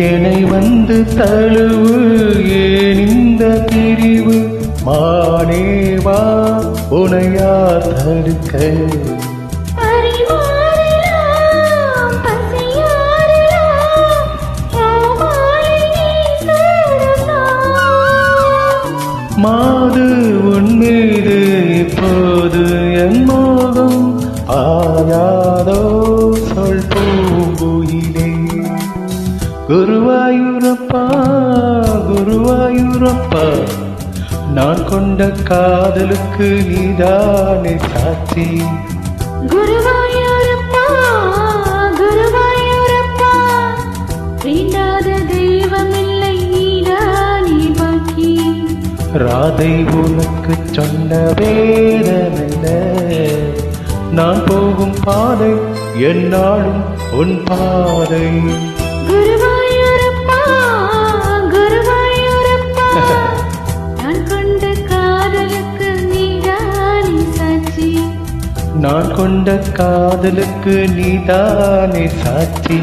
என்னை வந்து தழுவு ஏன் இந்த பிரிவு மானேவா உனையா தடுக்க மாது உன்மீது இப்போது என் மோகம் ஆயாதோ சொல் பூங்குயிலே குருவாயூரப்பா குருவாயூரப்பா நான் கொண்ட காதலுக்கு நீதானே சாட்சி குருவாயூரப்பா குருவாயூரப்பா தீண்டாத தெய்வமில்லை நீதானே பாக்கி ராதை உனக்கு சொன்ன வேதமென்ன நான் போகும் பாதை என்னாலும் உன் பாதை குருவாயூரப்பா குருவாயூரப்பா நான் கொண்ட காதலுக்கு நீதானே சாட்சி நான் கொண்ட காதலுக்கு நீதானே சாட்சி